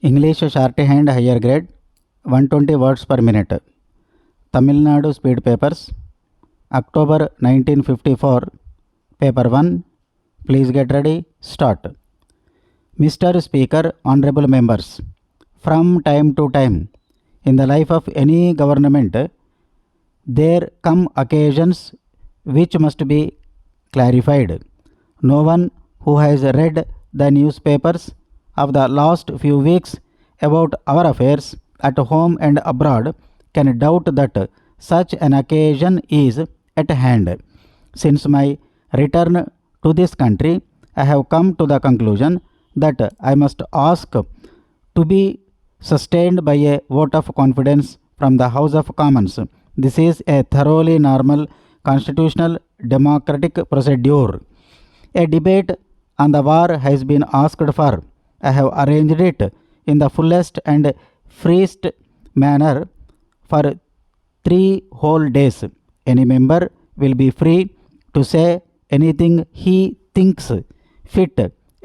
English shorthand higher grade 120 words per minute. Tamil Nadu speed papers October 1954 paper 1. Please get ready. Start. Mr. Speaker, honorable members, from time to time in the life of any government there come occasions which must be clarified. No one who has read the newspapers of the last few weeks about our affairs at home and abroad can doubt that such an occasion is at hand. Since my return to this country, I have come to the conclusion that I must ask to be sustained by a vote of confidence from the House of Commons. This is a thoroughly normal constitutional democratic procedure. A debate on the war has been asked for. I have arranged it in the fullest and freest manner for 3 whole days. Any member will be free to say anything he thinks fit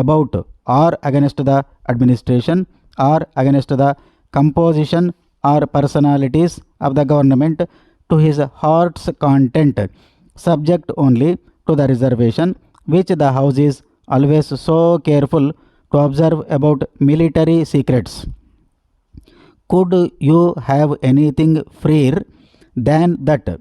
about or against the administration or against the composition or personalities of the government to his heart's content, subject only to the reservation which the House is always so careful to observe about military secrets. Could you have anything freer than that?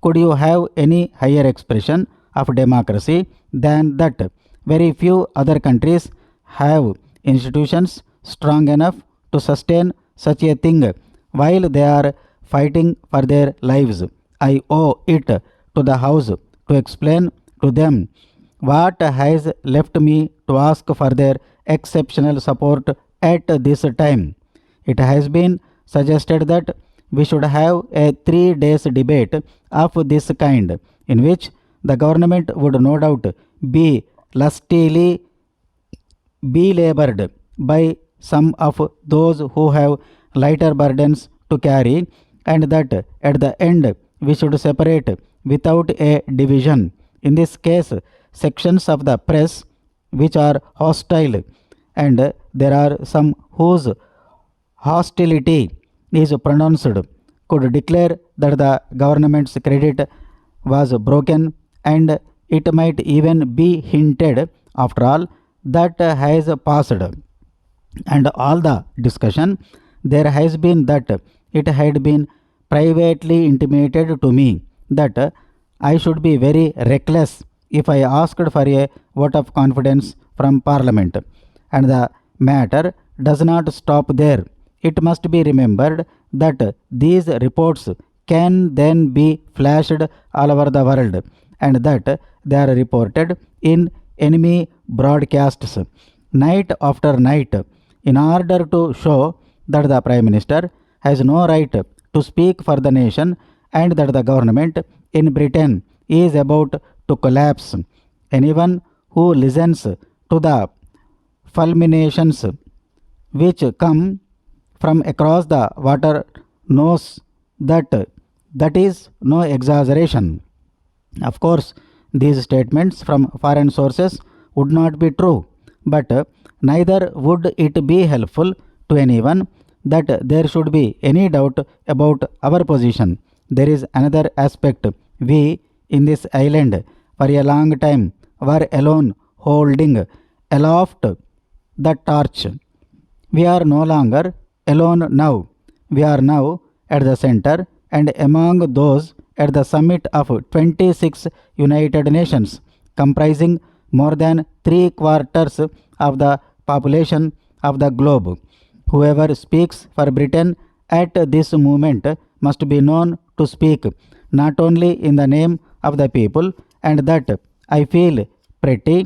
Could you have any higher expression of democracy than that? Very few other countries have institutions strong enough to sustain such a thing while they are fighting for their lives. I owe it to the House to explain to them what has left me to ask for their exceptional support at this time. It has been suggested that we should have a 3 days debate of this kind, in which the government would no doubt be lustily belabored by some of those who have lighter burdens to carry, and that at the end we should separate without a division. In this case, sections of the press which are hostile, and there are some whose hostility is pronounced, could declare that the government's credit was broken, and it might even be hinted, after all that has passed and all the discussion there has been, that it had been privately intimated to me that I should be very reckless if I asked for a vote of confidence from Parliament. And the matter does not stop there. It must be remembered that these reports can then be flashed all over the world, and that they are reported in enemy broadcasts night after night, in order to show that the Prime Minister has no right to speak for the nation, and that the government in Britain is about to collapse. Anyone who listens to the fulminations which come from across the water knows that that is no exaggeration. Of course, these statements from foreign sources would not be true, but neither would it be helpful to anyone that there should be any doubt about our position. There is another aspect. We in this island for a long time were alone holding aloft the torch. We are no longer alone now. We are now at the center and among those at the summit of 26 United Nations, comprising more than 3/4 of the population of the globe. Whoever speaks for Britain at this moment must be known to speak not only in the name of the people, and that I feel pretty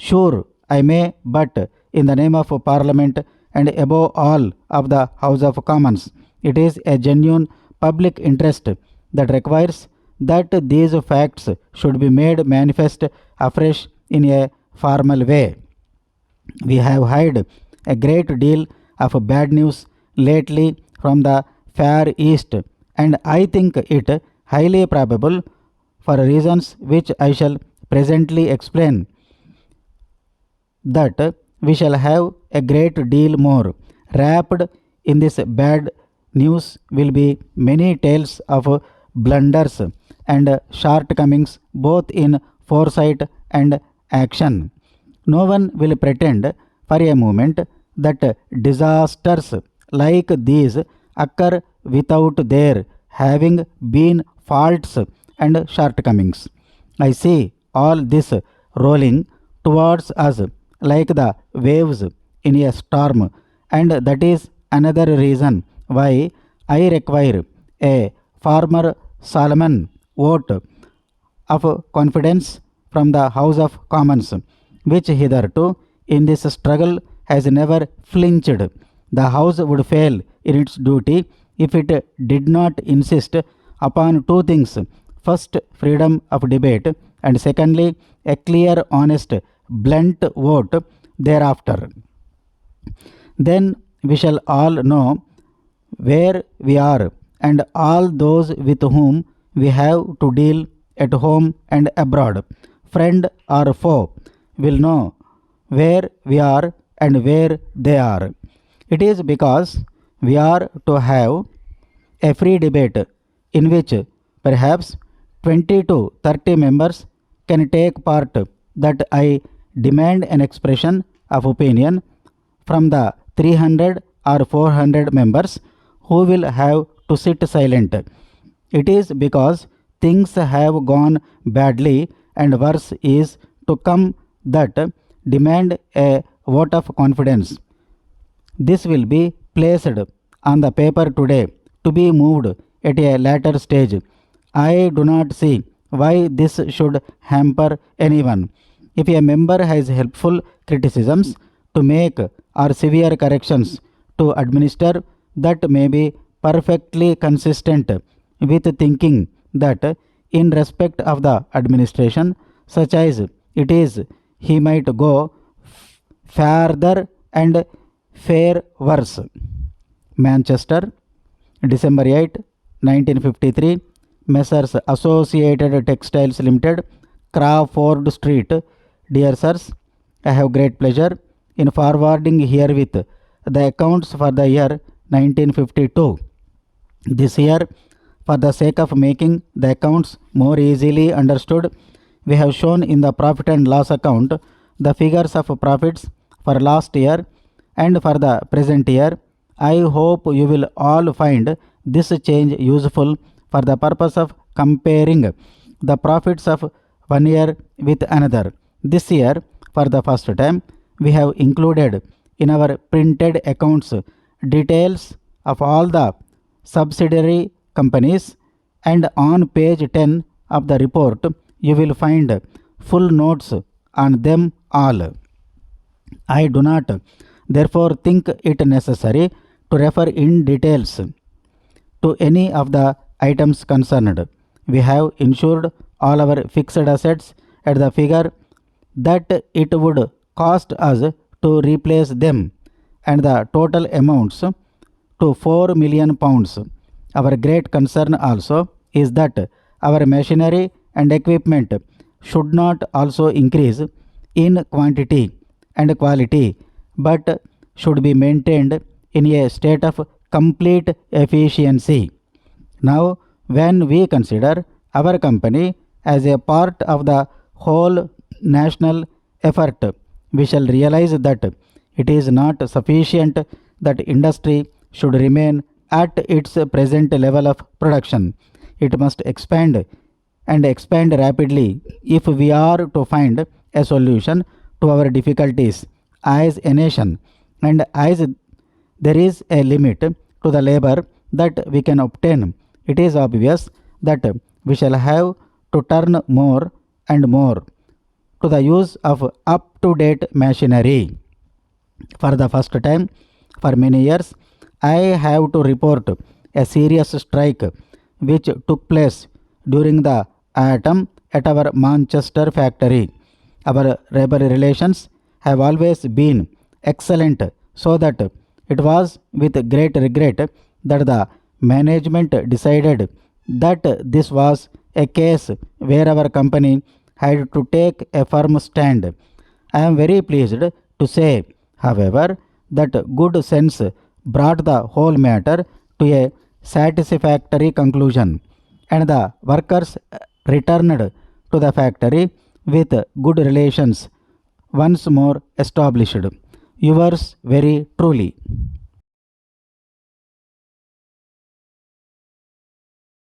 sure I may, but in the name of Parliament, and above all of the House of Commons. It is a genuine public interest that requires that these facts should be made manifest afresh in a formal way. We have heard a great deal of bad news lately from the Far East, and I think it highly probable, for reasons which I shall presently explain, that we shall have a great deal more, Wrapped in this bad news will be many tales of blunders and shortcomings both in foresight and action. No one will pretend for a moment that disasters like these occur without there having been faults and shortcomings. I see all this rolling towards us like the waves in a storm, and that is another reason why I require a former Solomon vote of confidence from the House of Commons, which hitherto in this struggle has never flinched. The House would fail in its duty if it did not insist upon two things: first, freedom of debate, and secondly, a clear, honest, blunt vote thereafter. Then we shall all know where we are, and all those with whom we have to deal at home and abroad, friend or foe, will know where we are and where they are. It is because we are to have a free debate in which perhaps 20 to 30 members can take part that I demand an expression of opinion from the 300 or 400 members who will have to sit silent. It is because things have gone badly and worse is to come that demand a vote of confidence. This will be placed on the paper today to be moved at a later stage. I do not see why this should hamper anyone. If a member has helpful criticisms to make or severe corrections to administer that may be perfectly consistent with thinking that in respect of the administration, such as it is, he might go farther and fare worse. Manchester, December 8, 1953. Messrs. Associated Textiles Limited, Crawford Street. Dear sirs, I have great pleasure in forwarding herewith the accounts for the year 1952. This year, for the sake of making the accounts more easily understood, we have shown in the profit and loss account the figures of profits for last year and for the present year. I hope you will all find this change useful for the purpose of comparing the profits of one year with another. This year, for the first time, we have included in our printed accounts details of all the subsidiary companies, and on page 10 of the report you will find full notes on them all. I do not therefore think it necessary to refer in details to any of the items concerned. We have insured all our fixed assets at the figure that it would cost us to replace them, and the total amounts to 4 million pounds. Our great concern also is that our machinery and equipment should not also increase in quantity and quality, but should be maintained in a state of complete efficiency. Now, when we consider our company as a part of the whole national effort, we shall realize that it is not sufficient that industry should remain at its present level of production. It must expand and expand rapidly if we are to find a solution to our difficulties as a nation, and as there is a limit to the labor that we can obtain, it is obvious that we shall have to turn more and more to the use of up-to-date machinery. For the first time for many years, I have to report a serious strike which took place during the autumn at our Manchester factory. Our labor relations have always been excellent, so that it was with great regret that the management decided that this was a case where our company had to take a firm stand. I am very pleased to say, however, that good sense brought the whole matter to a satisfactory conclusion, and the workers returned to the factory with good relations once more established. Yours very truly.